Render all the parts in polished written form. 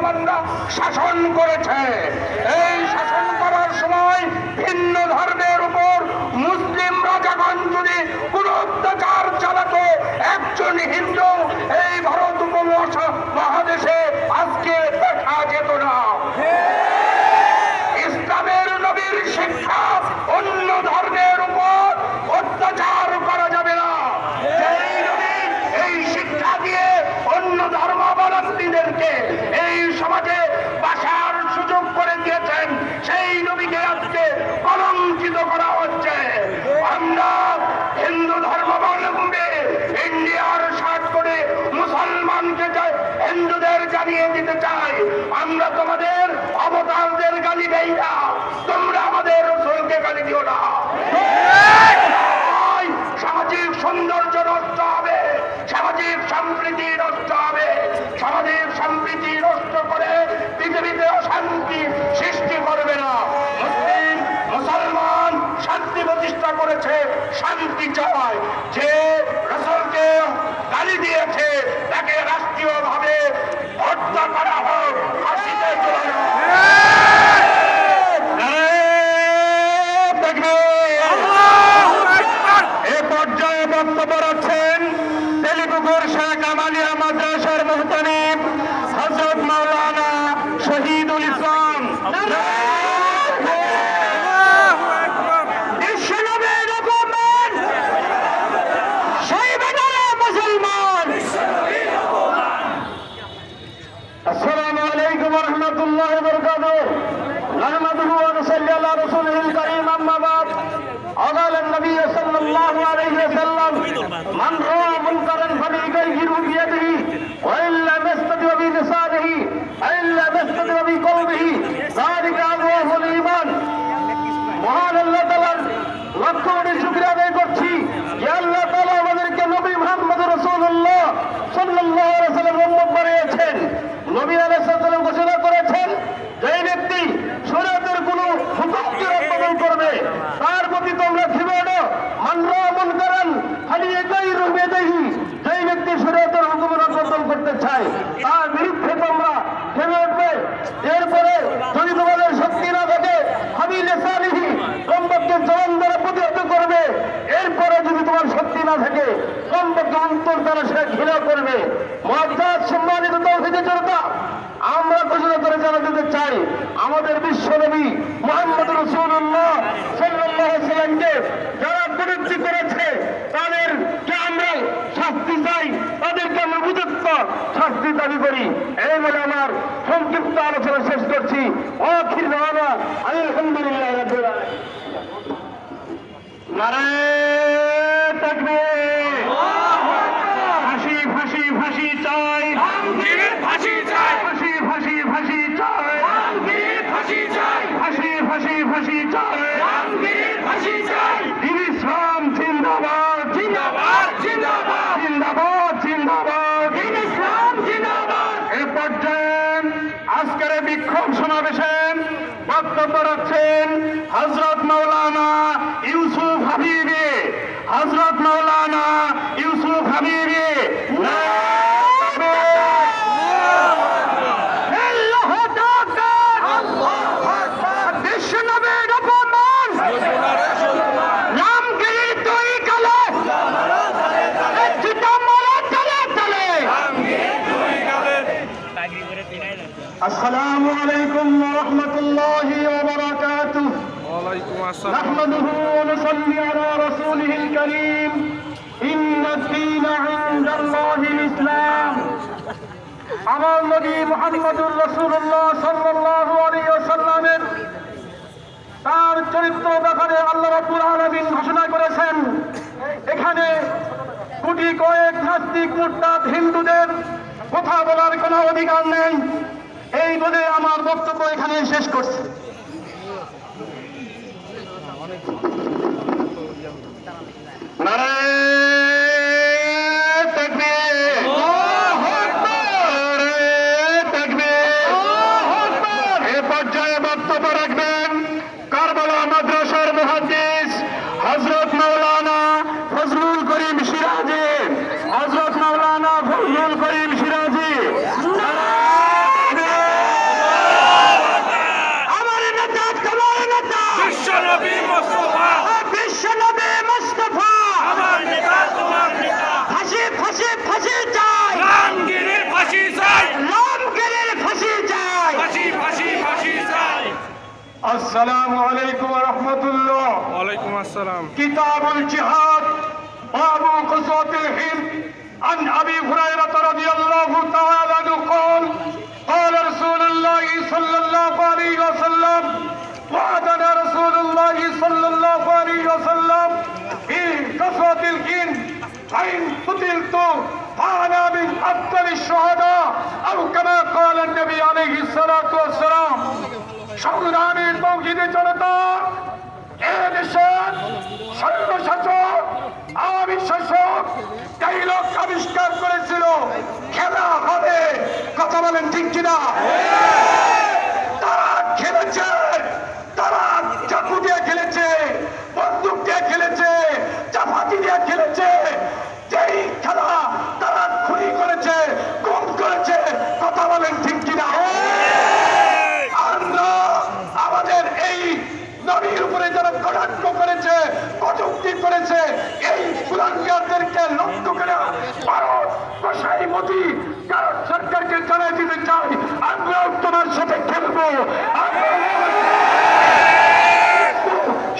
মুসলমানরা শাসন করেছে। এই শাসন করার সময় ভিন্ন ধর্মের উপর মুসলিমরা যখন যদি কোনো অত্যাচার চালাতো, একজন হিন্দু এই ভারত উপমহাদেশে আজকে দেখা যেত না। ইসলামের নবীর শিক্ষা অন্য ধর্মের উপর অত্যাচার করা যাবে না। যেই নবী এই শিক্ষা দিয়ে অন্য ধর্মাবলম্বীদেরকে এই সমাজে বাসার সুযোগ করে দিয়েছেন, সেই নবীকে আজকে কলঙ্কিত করা হচ্ছে। আমরা হিন্দু ধর্মাবলম্বী ইন্ডিয়ার শার্ট করে মুসলমানকে হিন্দুদের জানিয়ে দিতে চাই, আমরা তোমাদের অবতারদের গালি দেই না, তোমরা আমাদের রসুলকে গালি দিও না। সামাজিক সৌন্দর্য নষ্ট হবে, সামাজিক সম্প্রীতি নষ্ট হবে। সামাজিক সম্প্রীতি নষ্ট করে পৃথিবীতে অশান্তি সৃষ্টি করবে না। মুসলিম মুসলমান শান্তি প্রতিষ্ঠা করেছে, শান্তি চায়। যে রসুলকে গালি দিয়েছে তাকে রাষ্ট্রীয়ভাবে হত্যা করা হোক, ফাঁসিতে ঝুলানো হোক। এ পর্যায়ে বক্তব্য রাখছেন তেলিপুকুর শেখ আমালিয়া মাদ্রাসার মুহতামিম হযরত মাওলানা শহীদুল ইসলাম। আসসালামু আলাইকুম ওয়া রাহমাতুল্লাহি ওয়া বারাকাতুহু। নাহমাদুহু ওয়া নুসাল্লি আলা রাসূলিল কারীম, আম্মা বা'দ। قال النبي صلى الله عليه وسلم من رأى منكرا فليغيره بيده وإن لم يستطع بلسانه وإن لم يستطع بقلبه ذلك أضعف الإيمان। মহান আল্লাহ তাআলার লক্ষ কোটি শুকরিয়া আদায় করছি যে আল্লাহ তাআলা আমাদেরকে নবী মুহাম্মদ রাসূলুল্লাহ সাল্লাল্লাহু আলাইহি ওয়াসাল্লাম উম্মত বানিয়েছেন। নবী আলাইহিস সালাম ঘোষণা করেছেন, যে ব্যক্তি শরীয়তের কোনো হুকুমকে রক্ষা করবে তার প্রতি তোমরা ধিবে না। মান রাআ মুনকারান ফালিয়াগাইরহু বিয়াদিহি, যে ব্যক্তি শরীয়তের হুকুম রক্ষা করতে চায় তার বিরুদ্ধে তোমরা থেমে উঠবে। এরপরে যদি তোমাদের শক্তি না থাকে ফাবিলিসানিহি, কমপক্ষে জবান দ্বারা প্রতিহত করবে। এরপরে যদি তোমার শক্তি না থাকে কমপক্ষে অন্তর দ্বারা সে ঘৃণা করবে। মুআজ্জাজ সম্মানিত তাওহীদের জনতা, আমরা ঘোষণা করে জানা দিতে চাই, আমাদের বিশ্বনবী মুহাম্মদ রাসূলুল্লাহ সাল্লাল্লাহু আলাইহি ওয়াসাল্লামকে যারা বিরোধী করেছে তাদেরকে আমরা শাস্তি চাই, তাদেরকে আমরা উপযুক্ত শাস্তি দাবি করি। এই বলে আমার সংক্ষিপ্ত আলোচনা শেষ করছি। আখির দাওয়ানা আলহামদুলিল্লাহি রাব্বিল আলামিন। নারায়ে তাকবীর। ফাঁসি ফাঁসি ফাঁসি চাই, ফাঁসি চাই, ফাঁসি ফাঁসি ফাঁসি চাই, ফাঁসি চাই, ফাঁসি ফাঁসি ফাঁসি চাই, ফাঁসি চাই। দিন ইসলাম জিন্দাবাদ, জিন্দাবাদ, জিন্দাবাদ, জিন্দাবাদ, জিন্দাবাদ, দিন ইসলাম জিন্দাবাদ। এ পর্যায়ে আজকের বিক্ষোভ সমাবেশে বক্তব্য রাখছেন হযরত মাওলানা ইউসুফ হাবিবি। হযরত মাওলানা ইউসুফ হাবিবি। আসসালামু আলাইকুম ওয়া রাহমাতুল্লাহি ওয়া বারাকাতুহু। ওয়া আলাইকুম আসসালাম। নাহমাদুহু ওয়া নুসাল্লি আলা রাসূলিল কারীম। ইন্নাদ-দীনা ইনদাল্লাহিল ইসলাম। আমার নবী মুহাম্মদুর রাসূলুল্লাহ সাল্লাল্লাহু আলাইহি ওয়াসাল্লামের তার চরিত্র ব্যাপারে আল্লাহ রাব্বুল আলামিন ঘোষণা করেছেন, এখানে কোটি কয়েক নাস্তিক মুরতাদ হিন্দুদের কথা বলার কোনো অধিকার নেই। এই বলে আমার বক্তব্য এখানে শেষ করছি। নারায়ে তাকবীর, আল্লাহু আকবার, নারায়ে তাকবীর, আল্লাহু আকবার। এই পর্যায়ে বক্তব্য রাখবেন কারবালা মাদ্রাসার মুহাদ্দিস হযরত মাওলানা ফজলুল করিম সিরাজি। হযরত মাওলানা ফজলুল করিম সিরাজি। নারায়ে তাকবীর। আসসালামু আলাইকুম ওয়া রাহমাতুল্লাহ। ওয়ালাইকুম আসসালাম। কিতাবুল জিহাদ বাবু গজওয়াতিল হিন্দ عن أبي هريرة رضي الله تعالى عنه قال قال رسول الله صلى الله عليه وسلم وعدنا رسول الله صلى الله عليه وسلم في غزوة الهند فإن قتلت فأنا من أفضل الشهداء أو كما قال النبي عليه الصلاة والسلام। সংগ্রামী তৌহিদি জনতা, এদেশের স্বৈরশাসক আওয়ামী শাসক এই লোক আবিষ্কার করেছিল খেলা হবে, কথা বলেন ঠিক কিনা? তারা খেলেছে, তারা চাকু দিয়ে খেলেছে, বন্দুক দিয়ে খেলেছে, চাপাতি দিয়ে খেলেছে। যেই খেলা তারা খুনি করেছে, গুম করেছে, কথা বলেন ঠিক কিনা? আমরা আমাদের এই নবীর উপরে যারা কটাক্ষ করেছে, কটূক্তি করেছে, এই কুলাঙ্গারদেরকে লক্ষ্য করে ভারত কসাই মোদী ভারত সরকারকে জানাই দিতে চাই, আমরাও তোমার সাথে খেলবো।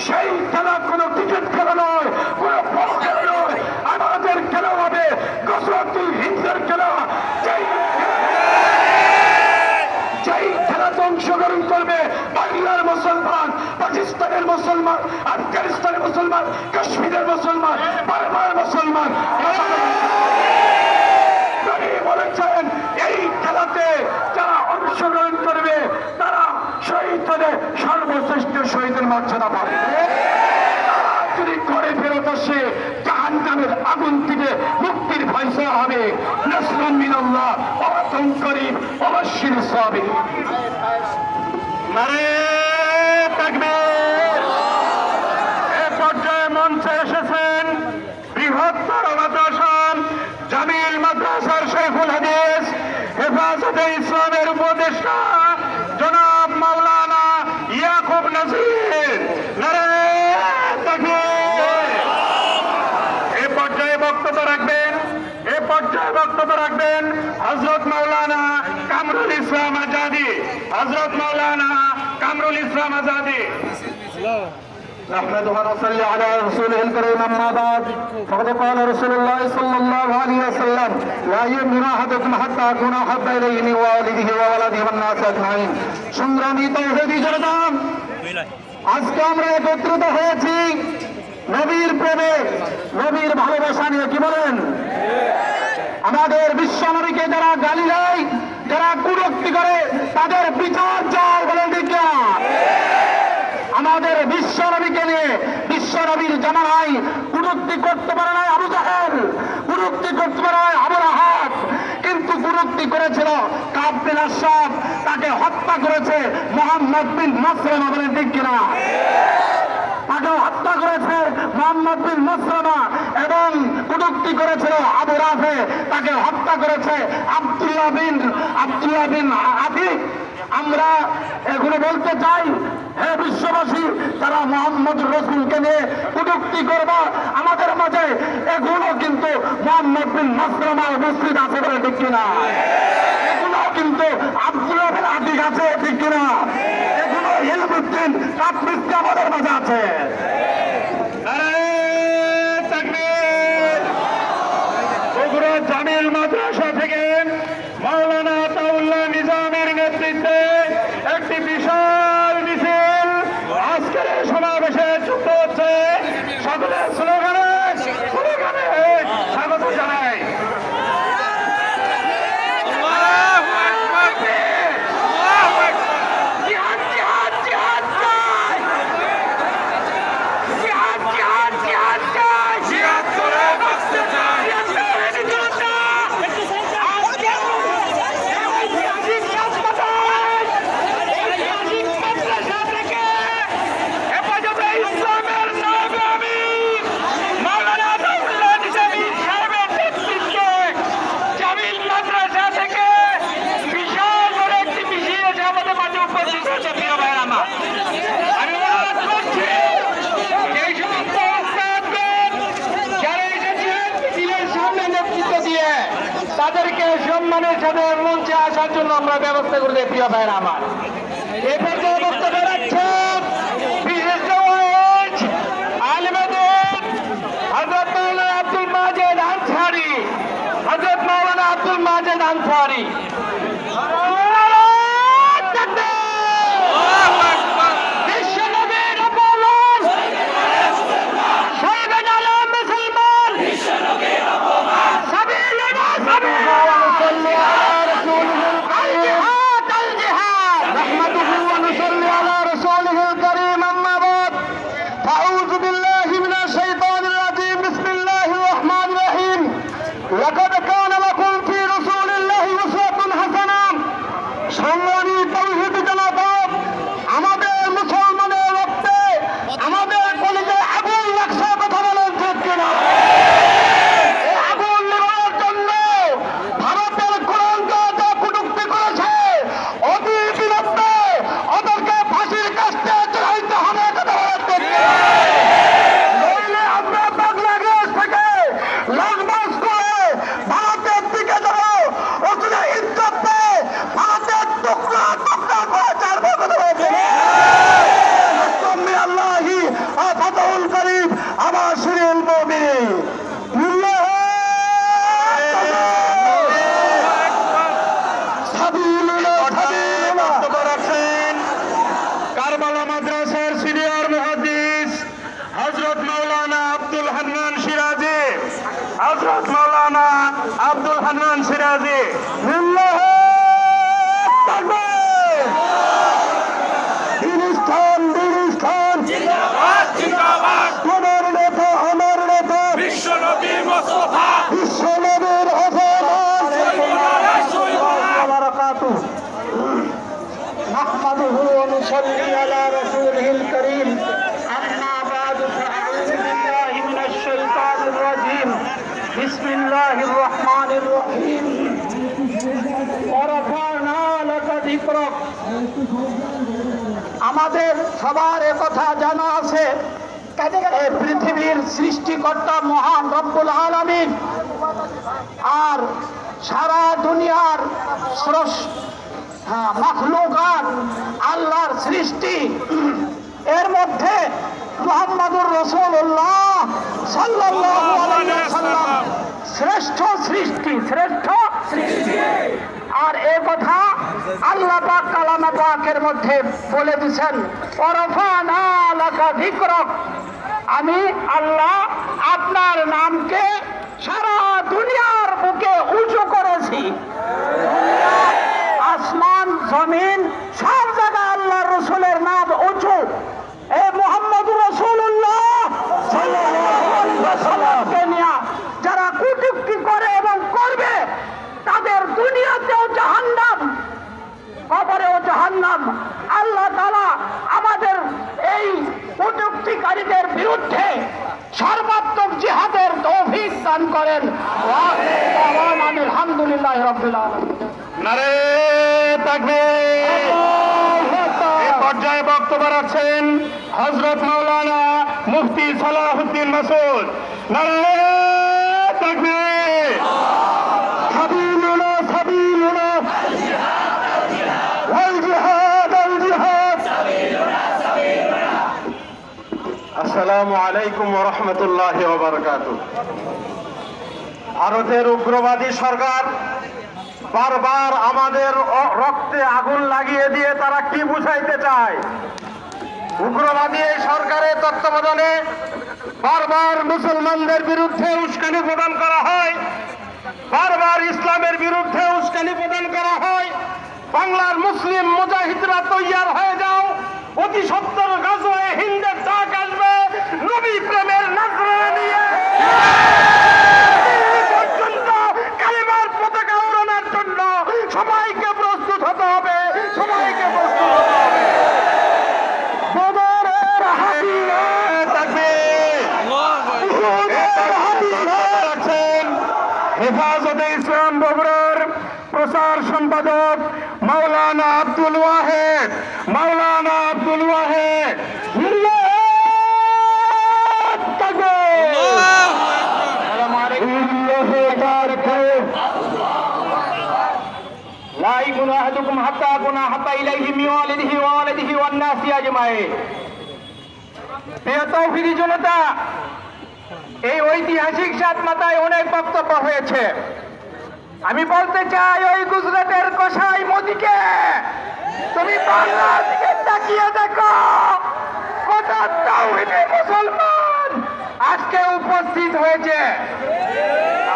সেই খেলা কোনো ক্রিকেট খেলা নয়, কোনো বল খেলা নয়, আমাদের খেলা হবে গজওয়াতুল হিন্দের খেলা। যেই খেলাতে অংশগ্রহণ করবে বাংলার মুসলমান, পাকিস্তানের মুসলমান, আফগানিস্তানের মুসলমান, কাশ্মীরের মুসলমান, বার্মার মুসলমান। বলেছেন এই খেলাতে যারা অংশগ্রহণ করবে তারা শহীদ হলে সর্বশ্রেষ্ঠ শহীদের মর্যাদা পাবে। যদি ঘরে ফেরত আসে জাহান্নামের আগুন থেকে মুক্তির ফয়সালা হবে। নাসরুম মিনাল্লাহ ওয়া ফাতহুন করিম ওয়া বাশশিরিস সাবিরিন। নারে তাকবীর। এই পর্যায়ে মঞ্চে এসেছেন বৃহত্তর মাদ্রাসা জামিল মাদ্রাসার শাইখুল হাদিস হেফাজতে ইসলামের উপদেষ্টা জনাব মাওলানা ইয়াকুব নাজির। নারে তাকবীর। এই পর্যায়ে বক্তব্য রাখবেন হযরত মাওলানা কামরুল ইসলাম আজাদি। হযরত মাওলানা কামরুল ইসলাম আজাদি। نحمده ونصلي على رسوله الكريم أما بعد فقد قال رسول الله صلى الله عليه وسلم لا يؤمن أحدكم حتى أكون أحب إليه من والده وولده والناس أجمعين। সংগ্রামী তৌহিদি জনতা, আজকে আমরা একত্রিত হয়েছি নবীর প্রেমে, নবীর ভালোবাসা নিয়ে। কি বলেন? আমাদের বিশ্ব নবীকে যারা গালি দেয়, যারা কুরুক্তি করে, তাদের বিচার চাই। বলেন ঠিক না? আমাদের বিশ্ব নবীকে নিয়ে, বিশ্ব নবীর জামানায় কুরুক্তি করতে পারে নাই আবু জাহেল, কুরুক্তি করতে পারে নাই আবু লাহাব, কিন্তু কুরুক্তি করেছিল কাব বিন আশরাফ, তাকে হত্যা করেছে মুহাম্মদ বিন মাসলামা। বলেন ঠিক কিনা? তাকে হত্যা করেছে মুহাম্মদ বিন মাসলামা, এবং কুরুক্তি করেছিল আবু রাফে, তাকে হত্যা করেছে আব্দুল্লাহ বিন আতিক। আমরা এগুলো বলতে চাই, হে বিশ্ববাসী, তারা মুহাম্মদ রাসূলকে নিয়ে কটূক্তি করবা আমাদের মাঝে, এগুলো কিন্তু মুহাম্মদ বিন মাসলামা উপস্থিত আছে। বলে ঠিক কিনা? এগুলো কিন্তু আব্দুল্লাহ বিন আতিক আছে, ঠিক কিনা? এগুলো ইলমুদ্দিন কাফরিস্তি আমাদের মাঝে আছে। বগুড়া জামিল মাদ্রাসা থেকে মাওলানা আতাউল্লাহ নিজামীর নেতৃত্বে একটি বিশাল মিছিল আজকের এই সমাবেশে যুক্ত হচ্ছে। সকলের স্লোগানে স্বাগত জানাই। তাদেরকে সম্মানের সাথে মঞ্চে আসার জন্য আমরা ব্যবস্থা করে দিই। প্রিয় ভাইরা আমার, এই পর্যায়ে বক্তব্য রাখছেন মাজেদ আনসারী। বিশ্বনবীর অপমান, শহীদ আলম মুসলমান, সাবিলুনা সাবিলুনা আল জিহাদ নাহমাদুহু ওয়া নুসাল্লি আলা রাসূলিহিল কারীম আম্মা বাদ ফাউযু বিল্লাহি মিনাশ শাইতানির রাজীম বিসমিল্লাহির রহমানির রহিম লাকাদ কানা লাকুম ফি রাসূলিল্লাহি উসওয়াতুন হাসানাহ। সম্মানিত তাওহীদ জনতা, আমাদের মুসলমানের রক্তে আমাদের কলিজায় আগুন লাগছে, কথা বলেন ঠিক কিনা? এই আগুন নেভানোর জন্য ভারতের কোরআনকে যা কটূক্তি করেছে, অতি বিলম্বে ওদেরকে ফাঁসির কাস্টে চড়াইতে হবে, কথা বলেন ঠিক কিনা? নইলে আমরা বাংলাদেশ থেকে লং মার্চ করে ভারতের দিকে যাব, ওখানে ইজ্জত পেয়ে ভারতের টুকরা টুকরা করে ছাড়বো, কথা বলেন ঠিক কিনা? আল্লাহি ফাতহুল করিম আমার শিরিল মুমিনিন। কারবালা মাদ্রাসার সিনিয়র মুহাদ্দিস হযরত মাওলানা আব্দুল হান্নান সিরাজি, হযরত মাওলানা আব্দুল হান্নান সিরাজি। লিল্লাহি তাকবীর। দিনিস্তান দিনিস্তান তোমার নেতা আমার নেতা বিশ্বনবী মুস্তাফা বিশ্বনবীর نحمده ونصلي على رسوله الكريم أما بعد فأعوذ بالله من الشيطان الرجيم بسم الله الرحمن الرحيم ورفعنا لك ذكرك। আমাদের সবার কথা জানা আছে, এই পৃথিবীর সৃষ্টিকর্তা মহান রব্বুল আলামিন আর সারা দুনিয়ার মাখলুকাত আল্লাহর সৃষ্টি, এর মধ্যে মুহাম্মাদুর রাসূলুল্লাহ সাল্লাল্লাহু আলাইহি ওয়াসাল্লাম শ্রেষ্ঠ সৃষ্টি, শ্রেষ্ঠ সৃষ্টি। আর এই কথা আল্লাহ পাক কালামে পাকের মধ্যে বলে দিয়েছেন, ওয়ারাফানা লাকা যিকরাক। আমি আল্লাহ আপনার নামকে সারা দুনিয়ার বুকে উঁচু করেছি। আসমান জমিন সব জায়গায় আল্লাহর রাসূলের নাম উঁচু। এই মুহাম্মদুর রাসূলুল্লাহ সাল্লাল্লাহু আলাইহি ওয়াসাল্লামকে নিয়ে যারা কটূক্তি করে এবং করবে, তাদের দুনিয়াতেও জাহান্নাম, কবরেও জাহান্নাম। আল্লাহ তাআলা আমাদের এই কটূক্তিকারীদের বিরুদ্ধে সর্বাত্মক জিহাদের তৌফিক দান করেন। আলহামদুলিল্লাহ রাব্বিল আলামিন। নারে তাকবীর। এই পর্যায়ে বক্তব্য রাখছেন হযরত মাওলানা মুফতি সালাহুদ্দিন মাসুদ। নারে তাকবীর। সাবিলুনা সাবিলুনা আল জিহাদ আল জিহাদ। আসসালামু আলাইকুম ওয়া রাহমাতুল্লাহি ওয়া বারাকাতুহু। ভারতের উগ্রবাদী সরকার বারবার আমাদের রক্তে আগুন লাগিয়ে দিয়ে তারা কি বুঝাইতে চায়? উগ্রবাদী এই সরকারের তত্ত্বাবধানে বারবার মুসলমানদের বিরুদ্ধে উস্কানি প্রদান করা হয়, বারবার ইসলামের বিরুদ্ধে উস্কানি প্রদান করা হয়। বাংলার মুসলিম মুজাহিদরা তৈয়ার হয়ে যাও, অতি সত্তর গাজওয়ে হিন্দের ডাক আসবে, নবী প্রেমের নাজরানা নিয়ে সবাইকে প্রস্তুত হতে হবে, সবাইকে প্রস্তুত হতে হবে। বদরের হাতিয়ার তাকবীর। হেফাজতে ইসলাম বগুড়ার প্রচার সম্পাদক মাওলানা আব্দুল ওয়াহেদ, মাওলানা আব্দুল ওয়াহেদ। لا يكون أحدكم حتى أكون أحب إليه من والده ووالده والناس أجمعين। প্রিয় তৌহিদি জনতা, এই ঐতিহাসিক সাত মাথায় অনেক বক্তব্য হয়েছে। আমি বলতে চাই ওই গুজরাটের কসাই মোদিকে, তুমি বাংলার দিকে তাকিয়ে দেখো, কত তাওহীদি মুসলমান আজকে উপস্থিত হয়েছে।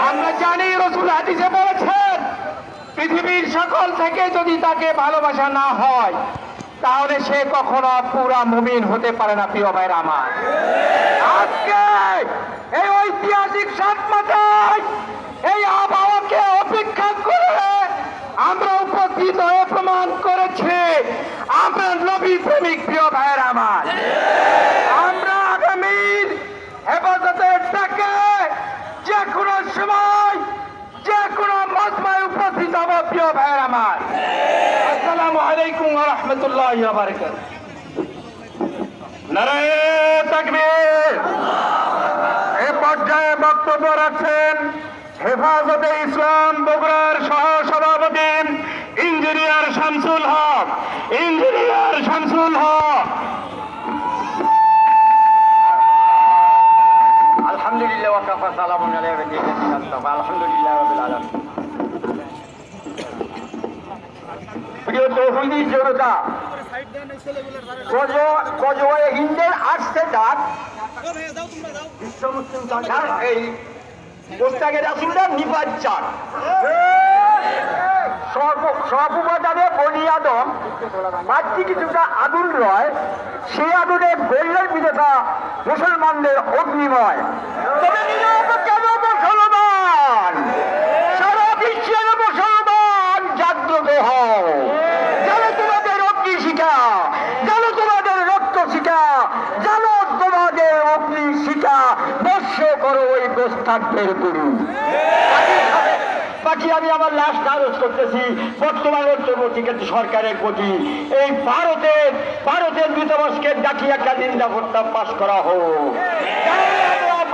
আমরা জানি রাসূল হাদিসে বলেছেন, পৃথিবীর সকল থেকে যদি তাকে ভালোবাসা না হয় তাহলে সে কখনো পুরা মুমিন হতে পারে না। প্রিয় ভাইরা আমার, আজকে এই ঐতিহাসিক সাত মাথায় এই আবহাওয়াকে অপেক্ষা করে আমরা উপস্থিত হয়ে প্রমাণ করেছি আমরা নবী প্রেমিক। প্রিয় ভাইরা আমার, আমরা আগামীর হেফাজতের ডাকে যে কোনো সময় যে কোনো মজমায় উপস্থিত হব। প্রিয় ভাইরা আমার, আসসালামু আলাইকুম ওয়া রাহমাতুল্লাহি ওয়া বারাকাতুহু। নারায়ে তাকবীর। এই পর্যায়ে বক্তব্য রাখছেন হেফাজতে ইসলাম বগুড়ার সহ সভাপতি ইঞ্জিনিয়ার শামসুল হক। ইঞ্জিনিয়ার শামসুল হক। আলহামদুলিল্লাহ ওয়া কাফা সালামুন আলা ইবাদিহি আস-সাফা। আলহামদুলিল্লাহ রাব্বিল আলামিন। প্রিয় তৌহিদি জনতা, কজওয়ায়ে হিন্দের আসছে ডাক বিশ্ব মুসলিম সংঘার এই পোস্টাকে রাসূলরা নিবাজ্জার সর্বপ্রথমে বনি আদম মাতৃ কিছুটা আগুন রয়, সেই আগুনে বললের বিদেতা মুসলমানদের অগ্নিময়। তবে কেন মুসলমান, সারা বিশ্বের মুসলমান জাগ্রত হও, জানো তোমাদের অগ্নি শিখা, জানো তোমাদের রক্ত শিখা, জানো তোমাদের অগ্নি শিখা, বর্ষ করো ওই প্রস্তাবের গুরু। বাকি আমি আমার লাস্ট আরোজ করতেছি বর্তমান অন্তর্বর্তী সরকারের প্রতি এই ভারতের দূতাবাসকে ডাকি একটা নিন্দা প্রস্তাব পাশ করা হোক।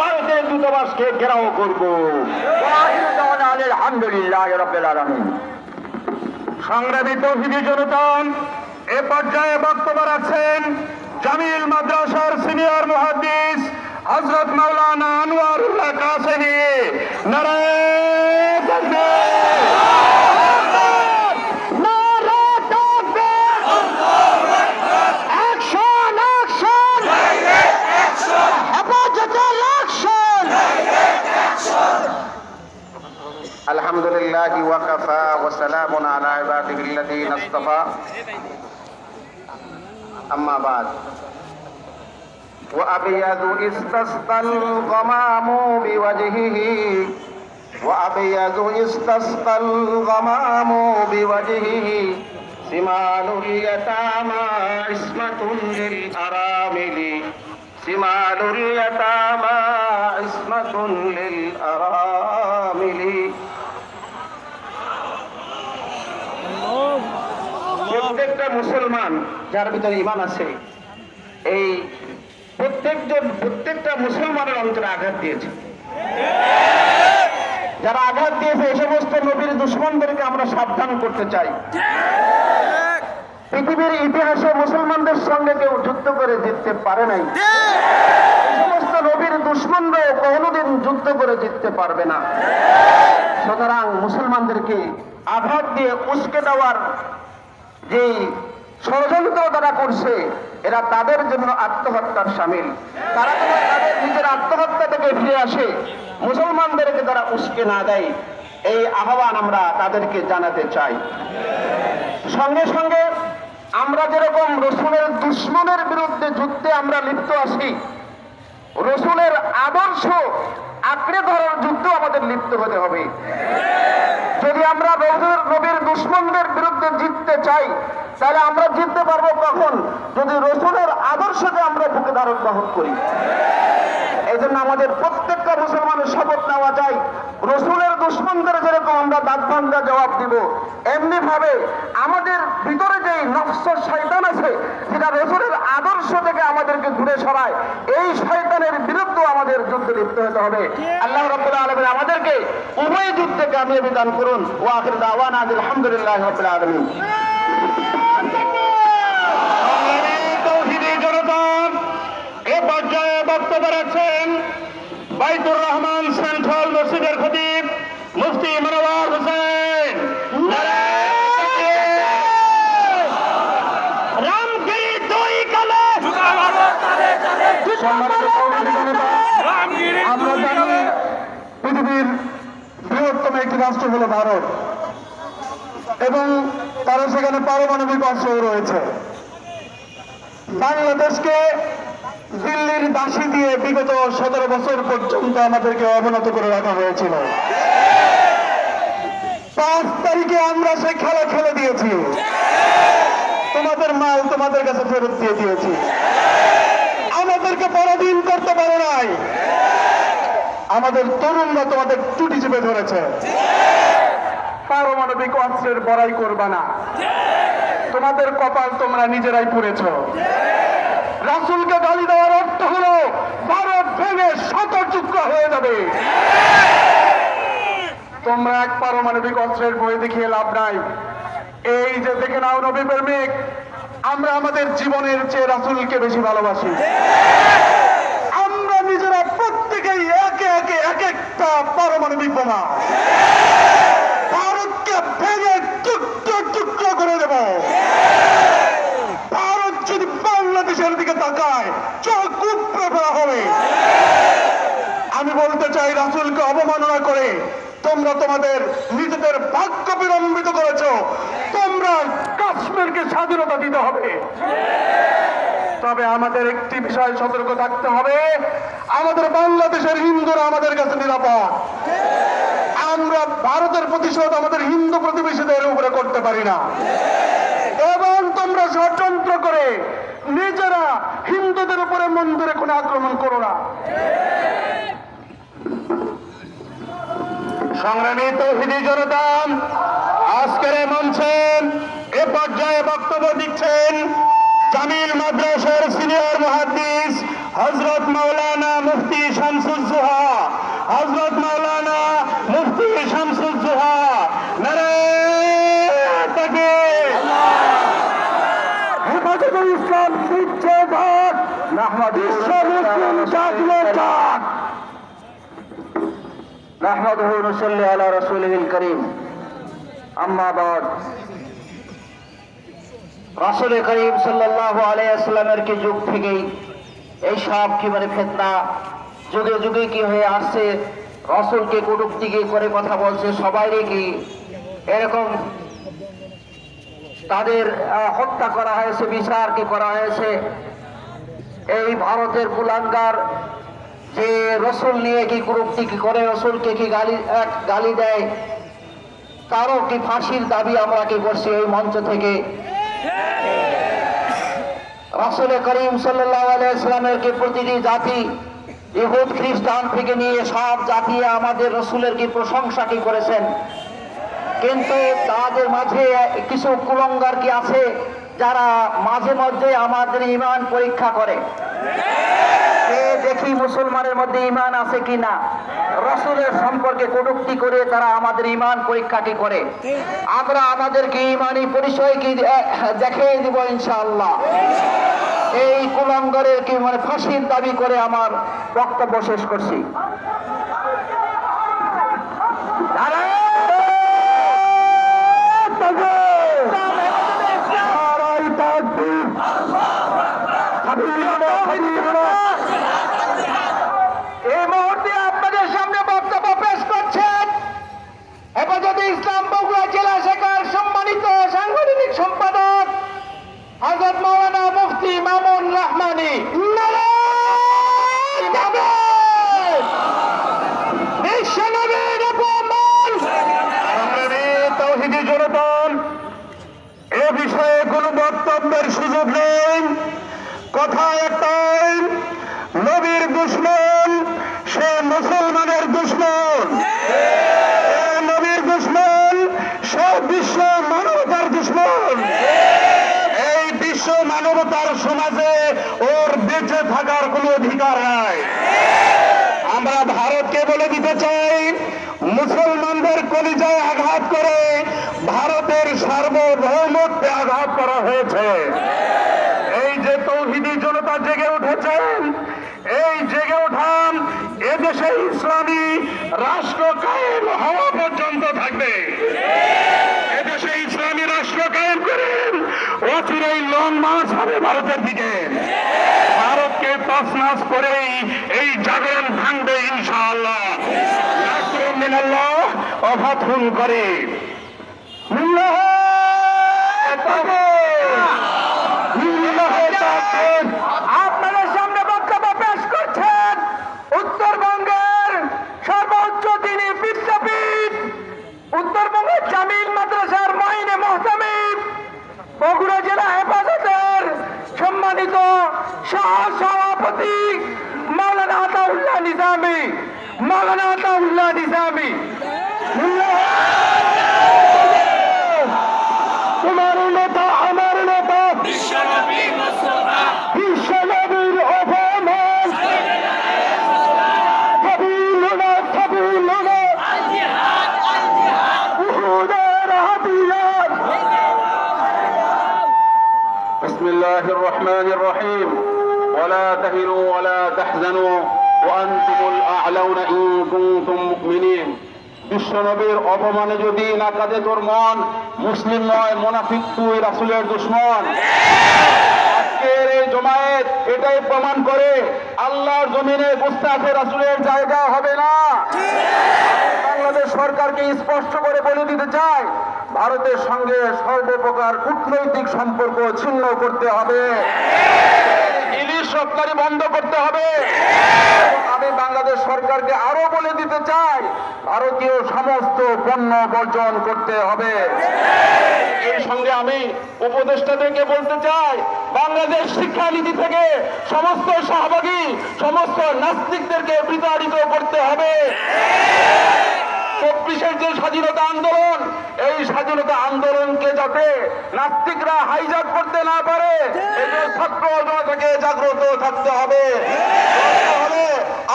ভারতের দূতাবাসকে ঘেরাও করবো। আলহামদুলিল্লাহ রাব্বিল আলামিন। সংগ্রামী তৌহিদি জনতা, এ পর্যায়ে বক্তব্য রাখছেন জামিল মাদ্রাসার সিনিয়র মুহাদ্দিস হযরত মাওলানা আনোয়ারুল্লাহ কাসেমি। নারায়ে তাকবীর। নারায়ে তাকবীর। অ্যাকশন অ্যাকশন হেফাজতে অ্যাকশন। আলহামদুলিল্লাহি ওয়া কাফা ওয়া সালামুন আলা ইবাদিহিল্লাযীনা ইসতাফা। আম্মা বাদ। وأبيض استسقى الغمام بوجهه وأبيض استسقى الغمام بوجهه سمال اليتامى عصمة للأرامل سمال اليتامى عصمة للأرامل। প্রত্যেকটা মুসলমান যার ভিতরে ঈমান আছে, এই প্রত্যেকটা মুসলমানের অন্তরে আঘাত দিয়েছে। যারা আঘাত দিয়েছে এই সমস্ত নবীর দুশমনদেরকে আমরা সাবধান করতে চাই। পৃথিবীর ইতিহাসে মুসলমানদের সঙ্গে কেউ যুদ্ধ করে জিততে পারে নাই। এই সমস্ত নবীর দুশমনরাও কোনোদিন যুদ্ধ করে জিততে পারবে না। সুতরাং মুসলমানদেরকে আঘাত দিয়ে উস্কে দেওয়ার যে ষড়যন্ত্র তারা করছে, এরা তাদের জন্য আত্মহত্যার শামিল। তারা যেন তাদের নিজের আত্মহত্যা থেকে ফিরে আসে, মুসলমানদেরকে তারা উস্কে না দেয়, এই আহ্বান আমরা তাদেরকে জানাতে চাই। সঙ্গে সঙ্গে আমরা যেরকম রসুলের দুশমনের বিরুদ্ধে যুদ্ধে আমরা লিপ্ত আছি, রসুলের আদর্শ আঁকড়ে ধরার যুদ্ধ আমাদের লিপ্ত হতে হবে। যদি আমরা নবীর দুশমনদের বিরুদ্ধে জিততে চাই, তাহলে আমরা জিততে পারবো কখন? যদি রসুলের আদর্শকে আমরা বুকে ধারণ বহন করি। এই জন্য আমাদের প্রত্যেকটা মুসলমানের শপথ নেওয়া যায়, রসুলের দুশমনদের যেরকম আমরা দাঁত ভাঙ্গা জবাব দিব, এমনি ভাবে আমাদের ভিতরে যে নফস শয়তান আছে, যেটা রসুলের আদর্শ থেকে আমাদেরকে দূরে সরায়, এই শয়তানের বিরুদ্ধে আমাদের যুদ্ধে লিপ্ত হতে হবে। আল্লাহ রাব্বুল আলামিন আমাদেরকে উভয় যুদ্ধে কামিয়াবি দান করুন। ওয়া আখিরু দাওয়ানা আলহামদুলিল্লাহি রাব্বিল আলামিন। এ পর্যায়ে বক্তব্য রাখছেন বাইতুর রহমান সেন্ট্রাল মসজিদের খতিব মুফতি মনোয়ার হোসেন, রামগিরি দুই কালে, আমরা জানি পৃথিবীর বৃহত্তম একটি রাষ্ট্র হলো ভারত এবং তারা সেখানে পারমাণবিক অস্ত্র রয়েছে। বাংলাদেশকে দিল্লির দাসী দিয়ে বিগত 17 বছর পর্যন্ত আমাদেরকে অবনত করে রাখা হয়েছিল। 5 তারিখে আমরা সেই খেলা খেলে দিয়েছি, তোমাদের মাল তোমাদের কাছে ফেরত দিয়ে দিয়েছি। আমাদেরকে পরাধীন করতে পারে নাই, আমাদের তরুণরা তোমাদের টুটি চেপে ধরেছে। পারমাণবিক অস্ত্রের বড়াই করবা না, তোমাদের কপাল তোমরা নিজেরাই পুড়েছ। রাসূলকে গালি দেওয়ার অর্থ হলো ভারত ভেঙে শত টুকরা হয়ে যাবে। তোমরা এক পারমাণবিক অস্ত্রের বই দেখিয়ে লাভ নাই। এই যে দেখে নাও নবী প্রেমিক, আমরা আমাদের জীবনের চেয়ে রাসূলকে বেশি ভালোবাসি। আমরা নিজেরা প্রত্যেকেই একে একে এক একটা পারমাণবিক বোমা ভারতকে ভেঙে টুকরো টুকরো করে দেব। ভারত যদি বাংলাদেশের দিকে তাকায় চোখ উপড়ে ফেলা হবে। আমি বলতে চাই, রাসূলকে অবমাননা করে তোমরা তোমাদের নিজেদের ভাগ্য বিলম্বিত করেছ। তোমরা কাশ্মীরকে স্বাধীনতা দিতে হবে, তবে আমাদের একটি বিষয় সতর্ক থাকতে হবে, আমাদের বাংলাদেশের হিন্দুরা আমাদের কাছে নিরাপদ। আমরা ভারতের প্রতিশোধ আমাদের হিন্দু প্রতিবেশীদের উপরে করতে পারি না। এবং তোমরা ষড়যন্ত্র করে নিজেরা হিন্দুদের উপরে মন্দিরে কোনো আক্রমণ করো না। সংগ্রামী তৌহিদি জনতা, আজকের এই মঞ্চে এ পর্যায়ে বক্তব্য দিচ্ছেন জামিল মাদ্রাসার সিনিয়র মুহাদ্দিস হযরত মাওলানা মুফতি শামসুজ্জোহা। হযরত মাওলানা মুফতি শামসুজ্জোহা, নারায়ে তাকবীর। হেফাজতুল ইসলাম দিচ্ছে ডাক, বিশ্ব মুসলিম জাতীয় ডাক। নাহমাদুহু ওয়া নুসাল্লি আলা রাসূলিল কারীম, আম্মা বাদ। রাসূল করিম সাল্লাল্লাহু আলাইহি ওয়াসাল্লামের কি যুগ থেকেই এই সব কি ফিতনা যুগে যুগে কি হয়ে আসছে। রাসূলকে কটূক্তি করে কথা বলছে, সবাইরে কি এরকম তাদের হত্যা করা হয়েছে, বিচার কি করা হয়েছে। এই ভারতের কুলাঙ্গার যে রসুল নিয়ে কি কটূক্তি করে, রসুলকে কি গালি দেয়, তারও কি ফাঁসির দাবি আমরা কি করছি এই মঞ্চ থেকে। রাসূল করিম সাল্লাল্লাহু আলাইহি ওয়াসাল্লামের কি প্রতিটি জাতি, ইহুদ খ্রিস্টান থেকে নিয়ে সব জাতি আমাদের রসুলের কি প্রশংসা কি করেছেন। কিন্তু তাদের মাঝে কিছু কুলঙ্গার কি আছে যারা মাঝে মধ্যে আমাদের ঈমান পরীক্ষা করে। দেখি মুসলমানের মধ্যে ঈমান আছে কিনা, রাসূলের সম্পর্কে কটূক্তি করে তারা আমাদের ঈমান পরীক্ষা কি করে। আমরা আমাদেরকে ঈমানি পরিচয় কি দেখিয়ে দিব ইনশাআল্লাহ। এই কুলাঙ্গারের কি ফাঁসির দাবি করে আমার বক্তব্য শেষ করছি। এই মুহূর্তে আপনাদের সামনে বক্তব্য পেশ করছেন হেফাজতে ইসলাম বগুড়া জেলা শাখার সম্মানিত সাংগঠনিক সম্পাদক হযরত মাওলানা মুফতি মামুন রহমানী। বিশ্বনবীর অপমান। সংগ্রামী তৌহিদি জনতা, এ বিষয়ে কোনো বক্তব্যের সুযোগ নেই। কথা একটাই, নবীর দুশমন সে মুসলমানের দুশমন, নবীর দুশমন সে বিশ্ব মানবতার দুশমন। এই বিশ্ব মানবতার সমাজে ওর বেঁচে থাকার কোনো অধিকার নাই। আমরা ভারতকে বলে দিতে চাই, মুসলমানদের কলিজায় আঘাত করে ভারতের সার্বভৌমত্বে আঘাত করা হয়েছে। এই যে তৌহিদি জনতা জেগে উঠেছেন, এই জেগে ওঠান এদেশে ইসলামী রাষ্ট্র কায়েম হওয়া থাকবে। এদেশে ইসলামী রাষ্ট্র কায়েম করেন, অচিরেই লং মার্চ হবে ভারতের দিকে। ভারতকে তছনছ করেই এই জাগরণ ভাঙবে ইনশাআল্লাহ। নাসরুম মিনাল্লাহ ওয়া ফাতহুন করিম। আপনাদের সামনে বক্তব্য পেশ করছেন উত্তরবঙ্গের সর্বোচ্চ দিনী বিদ্যাপীঠ উত্তরবঙ্গের জামিল মাদ্রাসার মহিনে মোহতামিম বগুড়া জেলা হেফাজতের সম্মানিত সহ সভাপতি মাওলানা আতাউল্লাহ নিজামী। তোমার নেতা আমার নেতা বিশ্বনবী মুস্তাফা বিশ্বনবীর অপমান কবিলুনা আল জিহাদ উহুদের হাতিয়ার। بسم الله الرحمن الرحيم ولا تهنوا ولا تحزنوا وأنتم الأعلون إن كنتم مؤمنين। বিশ্বনবীর অপমানে যদি না কাঁদে তোর মন, মুসলিম নয় মুনাফিক, তুই রাসূলের দুশমন। আজকের এই জমায়েত এটাই প্রমাণ করে আল্লাহর জমিনে মুস্তাফা রাসূলের জায়গা হবে না। বাংলাদেশ সরকারকে স্পষ্ট করে বলে দিতে চাই, ভারতের সঙ্গে সর্বপ্রকার কূটনৈতিক সম্পর্ক ছিন্ন করতে হবে, ইলিশ রপ্তানি বন্ধ করতে হবে। আমি বাংলাদেশ সরকারকে আরো বলে দিতে চাই, ভারতীয় সমস্ত পণ্য বর্জন করতে হবে। এই সঙ্গে আমি উপদেষ্টাদেরকে বলতে চাই, বাংলাদেশ শিক্ষানীতি থেকে সমস্ত সহভাগী সমস্ত নাস্তিকদেরকে বিতাড়িত করতে হবে। 24-এর যে স্বাধীনতা আন্দোলন, এই স্বাধীনতা আন্দোলনকে যাতে নাস্তিকরা হাইজ্যাক করতে না পারে, এই জন্য ছাত্র জনতাকে জাগ্রত থাকতে হবে।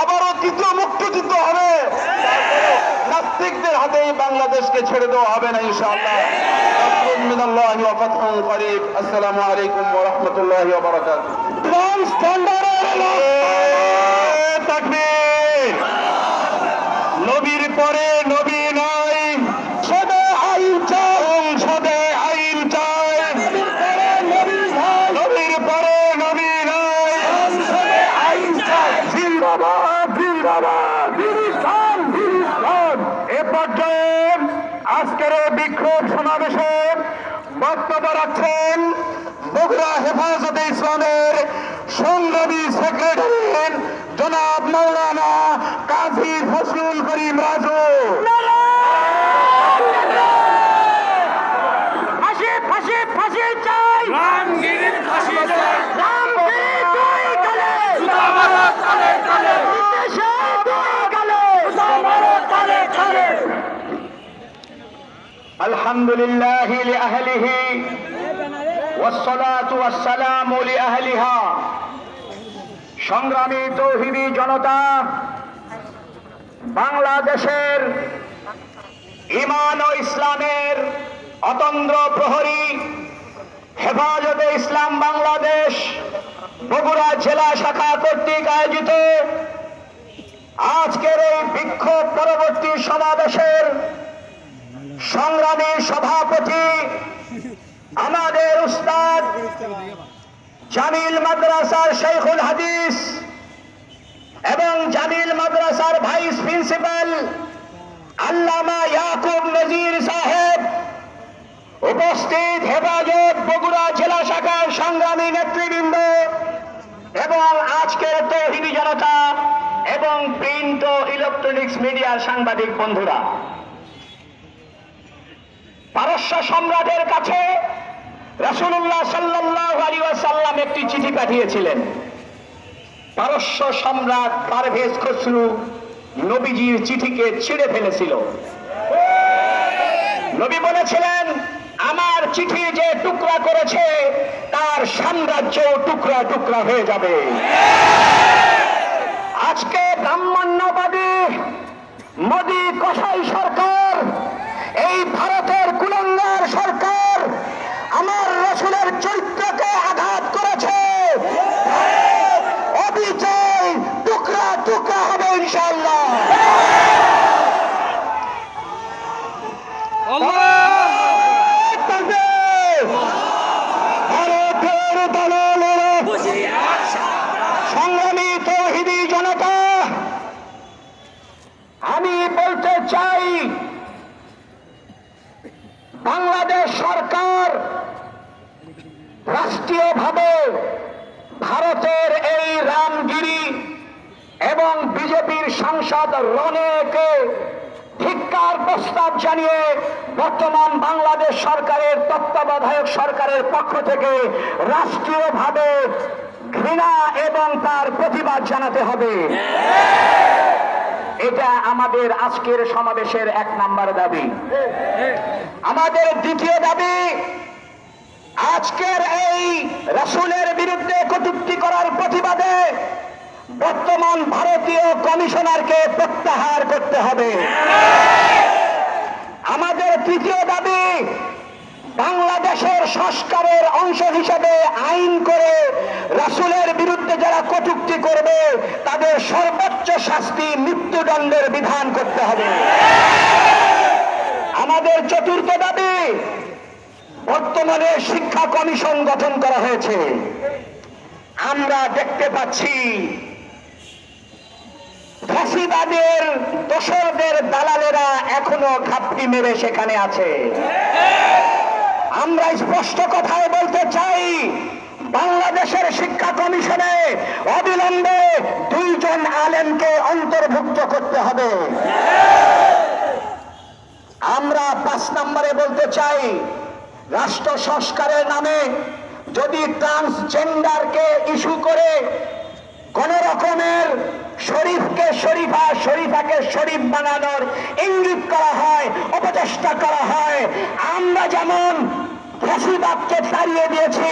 আবারও তৃতীয় মুক্তিযুদ্ধ হবে, তারপরে নাস্তিকদের হাতেই বাংলাদেশকে ছেড়ে দেওয়া হবে না ইনশাআল্লাহ। মিনাল্লাহি ওয়া ফাতহুন করিব। আসসালামু আলাইকুম ওয়া রাহমাতুল্লাহি ওয়া বারাকাতুহু। তাকবীর। নবীর পরে নবী নাই, সদে আইন চাই, সদে আইন চাই। নবীর পরে নবী নাই, সদে আইন চাই। জিন্দাবাদ জিন্দাবাদ ফিলিস্তিন ফিলিস্তিন। এ পর্যায়ে আজকের এই বিক্ষোভ সমাবেশে বক্তব্য রাখছেন বগুড়া হেফাজতে ইসলামের সংগ্রামী সেক্রেটারি জনাব মাওলানা কাজী ফজলুল করিম রাজু। ফাঁসি ফাঁসি ফাঁসি চাই, রামগিরির ফাঁসি চাই, রামগিরি দুই গালে, সুদামারা তালে তালে, দেশে দুই গালে, সুদামারা তালে তালে। আলহামদুলিল্লাহি লিআহলিহি ওয়াসসালাতু ওয়াসসালামু লিআহলিহা। সংগ্রামী তৌহিদি জনতা, বাংলাদেশের ঈমান ও ইসলামের অতন্দ্র প্রহরী হেফাজতে ইসলাম বাংলাদেশ বগুড়া জেলা শাখা কর্তৃক আয়োজিত আজকের এই বিক্ষোভ পরবর্তী সমাবেশের সংগ্রামী সভাপতি আমাদের উস্তাদ জামিল মাদ্রাসার শেখুল হাদিস এবং জামিল মাদ্রাসার ভাইস প্রিন্সিপাল আল্লামা ইয়াকুব নজির সাহেব, উপস্থিত হেফাজত বগুড়া জেলা শাখার সংগ্রামী নেতৃবৃন্দ এবং আজকের তৌহিদি জনতা এবং প্রিন্ট ও ইলেকট্রনিক্স মিডিয়ার সাংবাদিক বন্ধুরা, পারস্য সম্রাটের কাছে রাসূলুল্লাহ সাল্লাল্লাহু আলাইহি ওয়াসাল্লাম একটি চিঠি পাঠিয়েছিলেন। পারস্য সম্রাট পারভেজ খসরু নবীজির চিঠিকে ছিঁড়ে ফেলেছিল। নবী বলেছিলেন, আমার চিঠি যে টুকরা করেছে তার সাম্রাজ্য টুকরা টুকরা হয়ে যাবে। আজকে ব্রাহ্মণ্যবাদী মোদী কসাই সরকার, এই ভারতের কুলাঙ্গার সরকার আমার রাসূলের চরিত্রকে আঘাত করেছে। অবিচয় টুকরা টুকরা হবে ইনশাআল্লাহ। রাষ্ট্রীয়ভাবে ভারতের এই রামগিরি এবং বিজেপির সাংসদ রনেকে ধিক্কার প্রস্তাব জানিয়ে বর্তমান বাংলাদেশ সরকারের তত্ত্বাবধায়ক সরকারের পক্ষ থেকে রাষ্ট্রীয়ভাবে ঘৃণা এবং তার প্রতিবাদ জানাতে হবে। এটা আমাদের আজকের সমাবেশের 1 নাম্বার দাবি। আমাদের দ্বিতীয় দাবি, আজকের এই রাসূলের বিরুদ্ধে কটূক্তি করার প্রতিবাদে বর্তমান ভারতীয় কমিশনারকে প্রত্যাহার করতে হবে। আমাদের তৃতীয় দাবি, বাংলাদেশের সংস্কারের অংশ হিসেবে আইন করে রাসূলের বিরুদ্ধে যারা কটূক্তি করবে তাদের সর্বোচ্চ শাস্তি মৃত্যুদণ্ডের বিধান করতে হবে। আমাদের চতুর্থ দাবি, বর্তমানে শিক্ষা কমিশন গঠন করা হয়েছে। আমরা দেখতে পাচ্ছি ফাঁসিবাদের দোসরদের দালালেরা এখনো ঘাপটি মেরে সেখানে আছে। আমরা স্পষ্ট কথায় বলতে চাই, বাংলাদেশের শিক্ষা কমিশনে অবিলম্বে 2 জন আলেমকে অন্তর্ভুক্ত করতে হবে। আমরা 5 নম্বরে বলতে চাই, রাষ্ট্র সংস্কারের নামে যদি ট্রান্সজেন্ডারকে ইস্যু করে কোন রকমের শরীফকে শরীফা, শরীফাকে শরীফ বানানোর ইঙ্গিত করা হয়, অপচেষ্টা করা হয়, আমরা যেমন ফাঁসিবাদকে তাড়িয়ে দিয়েছি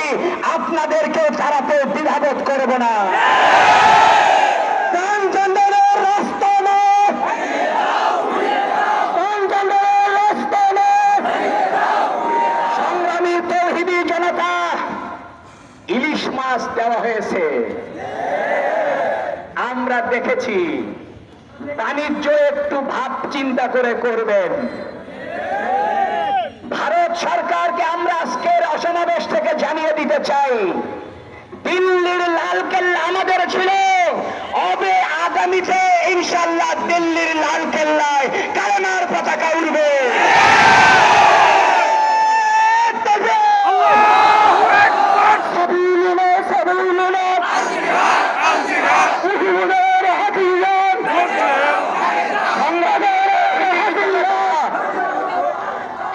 আপনাদেরকে তাড়াতে দ্বিধাবোধ করব না। ট্রান্সজেন্ডারের রাস্তা নয়, ট্রান্সজেন্ডারের রাস্তা নয়। সংগ্রামী তৌহিদি জনতা, ইলিশ মাছ দেওয়া হয়েছে, আমরা দেখেছি। বাণিজ্য একটু ভাব চিন্তা করে করবেন। ভারত সরকারকে আমরা আজকের সমাবেশ থেকে জানিয়ে দিতে চাই, দিল্লির লালকেল্লা আমাদের ছিল, হবে আগামীতে ইনশাআল্লাহ দিল্লির লালকেল্লায় কালেমার পতাকা উড়বে।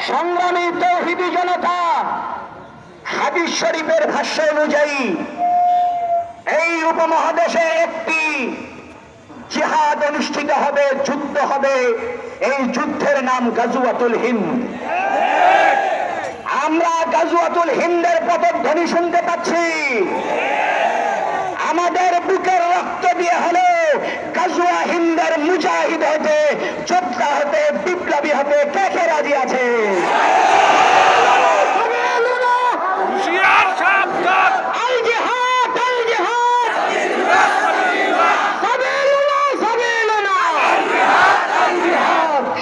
সংগ্রামী তৌহিদি জনতা, হাদিস শরীফের ভাষ্য অনুযায়ী এই উপমহাদেশে একটি জিহাদ অনুষ্ঠিত হবে, যুদ্ধ হবে। এই যুদ্ধের নাম গাজওয়াতুল হিন্দ। আমরা গাজওয়াতুল হিন্দের পদধ্বনি শুনতে পাচ্ছি। আমাদের বুকের রক্ত দিয়ে হলো গাজওয়া হিন্দের মুজাহিদ হতে, যোদ্ধা হতে, বিপ্লবী হতে কে কে রাজি আছে?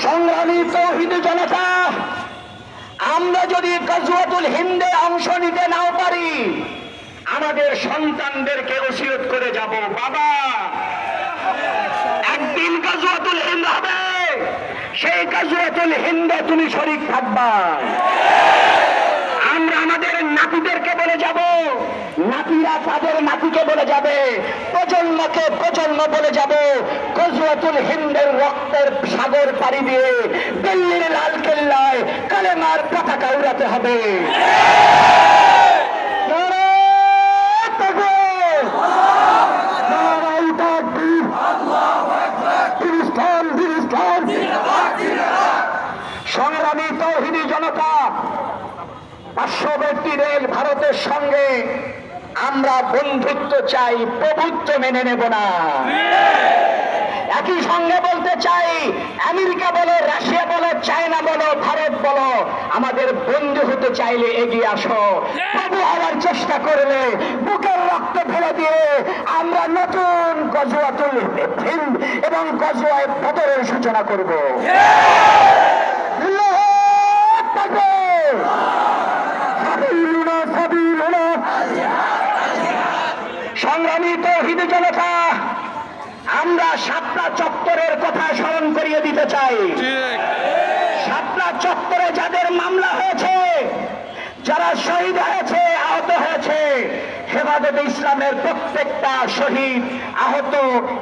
সংগ্রামী তৌহিদি জনতা, আমরা যদি গাজওয়াতুল হিন্দে অংশ নিতে নাও পারি, আমাদের সন্তানদেরকে ওসিয়ত করে যাব, বাবা একদিন গাজওয়াতুল হিন্দ হবে, সেই গাজওয়াতুল হিন্দে তুমি শরীক থাকবা। আমরা আমাদের নাতিদেরকে বলে যাব, নাতিরা তাদের নাতিকে বলে যাবে, প্রজন্মকে প্রজন্ম বলে যাব, গাজওয়াতুল হিন্দের রক্তের সাগর পাড়ি দিয়ে দিল্লির লালকেল্লায় কালেমার পতাকা উড়াতে হবে। সংগ্রামী তৌহিদি জনতা, পার্শ্ববর্তী দেশ ভারতের সঙ্গে আমরা বন্ধুত্ব চাই, প্রভুত্ব মেনে নেব না। একই সঙ্গে বলতে চাই, আমেরিকা বলো, রাশিয়া বলো, চায়না বলো, ভারত বলো, আমাদের বন্ধু হতে চাইলে এগিয়ে আসো। প্রভু হওয়ার চেষ্টা করলে বুকের রক্ত ফেলে দিয়ে আমরা নতুন গাজওয়াতুল হিন্দ এবং গাজওয়ায়ে বদরের সূচনা করব। সংগ্রামী তৌহিদি জনতা, আমরা শাপলা চত্বরের কথা স্মরণ করিয়ে দিতে চাই। শাপলা চত্বরে যাদের মামলা হয়েছে, যারা শহীদ হয়েছে, আহত হয়েছে, হেফাজতে ইসলামের প্রত্যেকটা শহীদ, আহত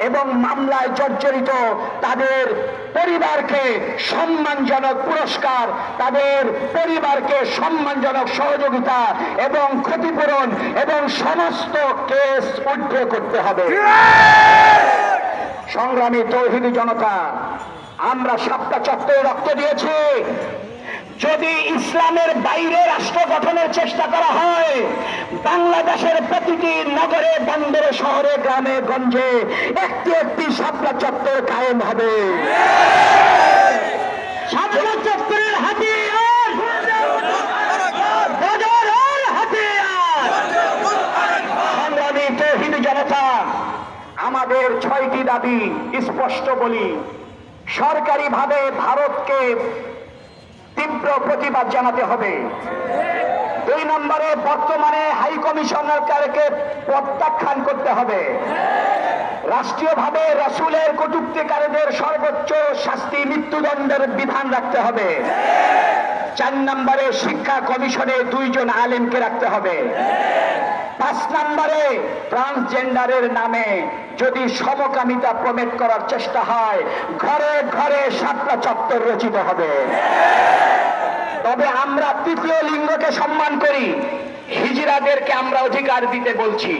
এবং মামলায় জর্জরিত তাদের পরিবারকে সম্মানজনক পুরস্কার, তাদের পরিবারকে সম্মানজনক সহযোগিতা এবং ক্ষতিপূরণ এবং সমস্ত কেস উদ্ধ করতে হবে। সংগ্রামী তৌহিদি জনতা, আমরা শাপলা চত্বরে রক্ত দিয়েছি। যদি ইসলামের বাইরে রাষ্ট্র গঠনের চেষ্টা করা হয়, বাংলাদেশের প্রতিটি নগরে, বন্দরে, শহরে, গ্রামে, গঞ্জে একটি একটি শাপলা চত্বর কায়েম হবে। শাপলা চত্বরের হাতিয়ার, বাজারের হাতিয়ার। সংগ্রামী তৌহিদি জনতা, আমাদের 6টি দাবি স্পষ্ট বলি। সরকারিভাবে ভারতকে তীব্র প্রতিবাদ জানাতে হবে। 2 নম্বরে বর্তমানে হাই কমিশনারকে প্রত্যাখ্যান করতে হবে। রাষ্ট্রীয়ভাবে রাসূলের কটূক্তিকারীদের সর্বোচ্চ শাস্তি মৃত্যুদণ্ডের বিধান রাখতে হবে। 4 নম্বরে শিক্ষা কমিশনে 2 জন আলেমকে রাখতে হবে। 5 নম্বরে ট্রান্সজেন্ডারের নামে যদি সমকামিতা প্রমোট করার চেষ্টা হয়, ঘরে ঘরে শাপলা চত্বর রচিত হবে। তবে আমরা তৃতীয় লিঙ্গকে সম্মান করি। হিজড়াদেরকে আমরা অধিকার দিতে বলছি।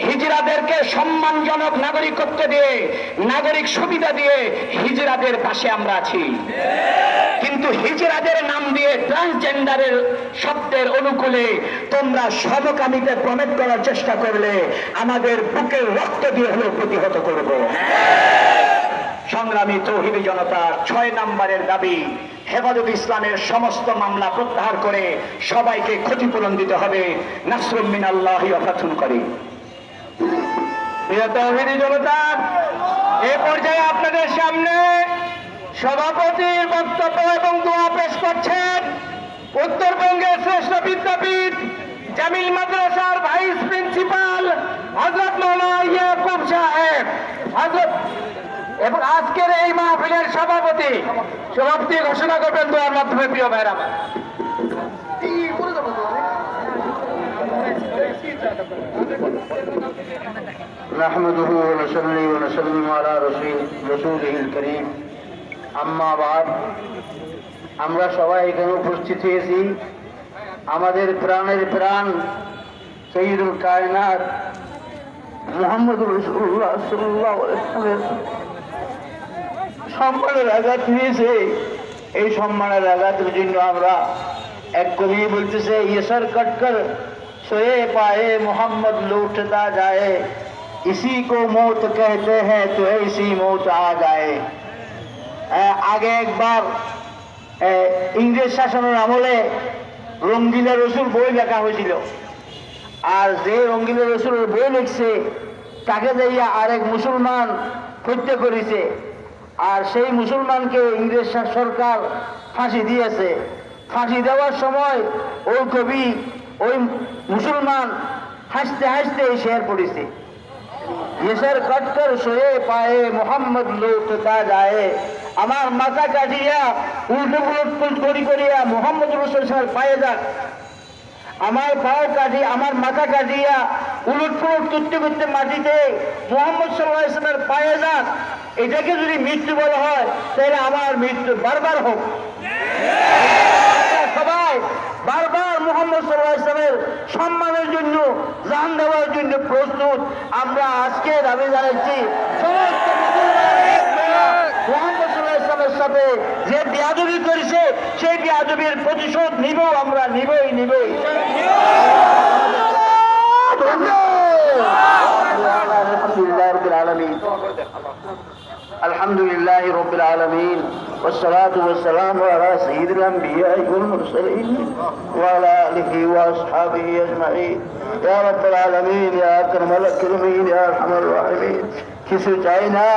হিজড়াদেরকে সম্মানজনক নাগরিকত্ব দিয়ে, নাগরিক সুবিধা দিয়ে হিজড়াদের পাশে আমরা আছি। কিন্তু হিজড়াদের নাম দিয়ে ট্রান্সজেন্ডারের শব্দের অনুকূলে তোমরা সমকামিতা প্রমোট করার চেষ্টা করলে আমাদের বুকের রক্ত দিয়ে হলেও প্রতিহত করব। সংগ্রামী তৌহিদি জনতার 6 নম্বরের দাবি, হেফাজতে ইসলামের সমস্ত মামলা প্রত্যাহার করে সবাইকে ক্ষতিপূরণ দিতে হবে। নাসরুম মিনাল্লাহি ওয়া ফাতহুন করিম। প্রিয় তৌহিদি জনতা, এই পর্যায়ে আপনাদের সামনে সভাপতির বক্তব্য এবং দোয়া পেশ করছেন উত্তরবঙ্গের শ্রেষ্ঠ বিদ্যাপীঠ জামিল মাদ্রাসার ভাইস প্রিন্সিপাল হযরত মাওলানা ইয়াকুব সাহেব এবং আজকের এই মাহফিলের সভাপতি ঘোষণা করবেন দোয়ার মাধ্যমে। প্রিয় ভাইরা, نحمده ونصلي ونسلم على رسوله الكريم আম্মা বাদ। আমরা সবাই এখানে উপস্থিত হয়েছি আমাদের প্রাণের প্রাণ সৈয়দুল কায়নাত মুহাম্মদুর রাসূলুল্লাহ সাল্লাল্লাহু আলাইহি ওয়াসাল্লামের সম্মানের আঘাত হয়েছে। এই সম্মানের আঘাতের জন্য আমরা এক কবি বলতেছে, ইয়েসর কটকর সোয়ে পায়ে মোহাম্মদ লৌটতা যায়, इसी को मौत कहते हैं तो ऐसी मौत आ जाए। আগে একবার ইংরেজ শাসনের আমলে রঙ্গিলা রসুল বই লেখা হয়েছিল। আর যে রঙ্গিলা রসুলের বই লিখছে তাকে দিয়ে আরেক মুসলমান হত্যা করেছে। আর সেই মুসলমানকে ইংরেজ সরকার ফাঁসি দিয়েছে। ফাঁসি দেওয়ার সময় ওই কবি, ওই মুসলমান হাসতে হাসতে এই শের পড়েছে, ইয়েসর কটকর সোয়ে পায়ে মোহাম্মদ লৌটতা যায়। আমার মাথা কাটিয়া উল্টো পুলট করিয়া মোহাম্মদ রসুলের পায়ে যাক। আমার পাও কাটি, আমার মাথা কাটিয়া উলট পুলট করতে করতে মাটিতে মোহাম্মদ সাল্লাল্লাহু আলাইহি ওয়াসাল্লামের পায়ে যাক। এটাকে যদি মৃত্যু বলা হয় তাহলে আমার মৃত্যু বারবার হোক। সবাই বারবার মোহাম্মদ সাল্লাল্লাহু আলাইহি ওয়াসাল্লামের সম্মানের জন্য জান দেওয়ার জন্য প্রস্তুত। আমরা আজকে দাবি জানাচ্ছি সমস্ত মোহাম্মদ সাল্লাল্লাহু আলাইহি ওয়াসাল্লামের সাথে যে বেয়াদবি করেছে সেই বেয়াদবির প্রতিশোধ নিব, আমরা নিবই। الحمد لله رب العالمين والصلاة والسلام على سيد الأنبياء والمرسلين وعلى آله وأصحابه أجمعين يا رب العالمين يا أكرم الأكرمين يا أرحم الراحمين কিছু চাই না,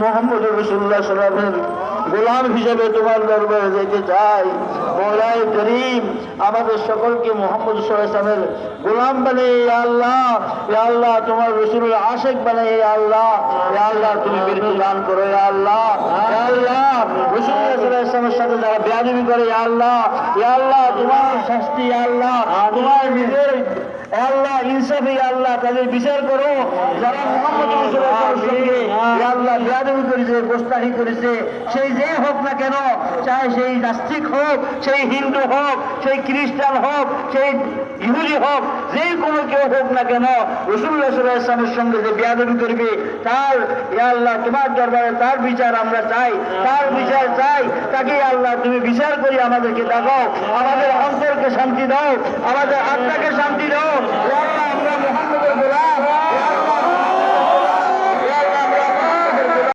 মোহাম্মদ রাসূলুল্লাহ সাল্লাল্লাহু আলাইহি ওয়াসাল্লাম গোলাম হিসেবে তোমার দরবারে যেতে চাই। মওলায়ে করিম, আমাদের সকলকে মুহাম্মদ সাল্লাল্লাহু আলাইহি ওয়াসাল্লামের গোলাম বানিয়ে ইয়া আল্লাহ, ইয়া আল্লাহ তোমার রাসূলের আশিক বানিয়ে ইয়া আল্লাহ, ইয়া আল্লাহ তুমি মৃত্যু দান করো ইয়া আল্লাহ, ইয়া আল্লাহ রাসূল সাল্লাল্লাহু আলাইহি ওয়াসাল্লামের সাথে যারা বেয়াদবি করে ইয়া আল্লাহ, ইয়া আল্লাহ তোমার শাস্তি ইয়া আল্লাহ, তোমার নিজের আল্লাহ ইনসাফে ইয়া আল্লাহ তাদের বিচার করো। যারা মুহাম্মদ রাসূলুল্লাহ সাল্লাল্লাহু আলাইহি ওয়াসাল্লামের সঙ্গে ইয়া আল্লাহ বেয়াদবি করেছে, গোস্তাখি করেছে, সেই যে হোক না কেন, চাहे সেই নাস্তিক হোক, সেই হিন্দু হোক, সেই খ্রিস্টান হোক, সেই ইহুদি হোক, যে কোনো কেউ হোক না কেন, রাসূলুল্লাহ সাল্লাল্লাহু আলাইহি ওয়াসাল্লামের সঙ্গে যে বেয়াদবি করবে তার ইয়া আল্লাহ তোমার দরবারে তার বিচার আমরা চাই, তার বিচার চাই। তাকে ইয়া আল্লাহ তুমি বিচার করি আমাদেরকে দেখাও, আমাদের অন্তরকে শান্তি দাও, আমাদের আত্মাকে শান্তি দাও। ইয়া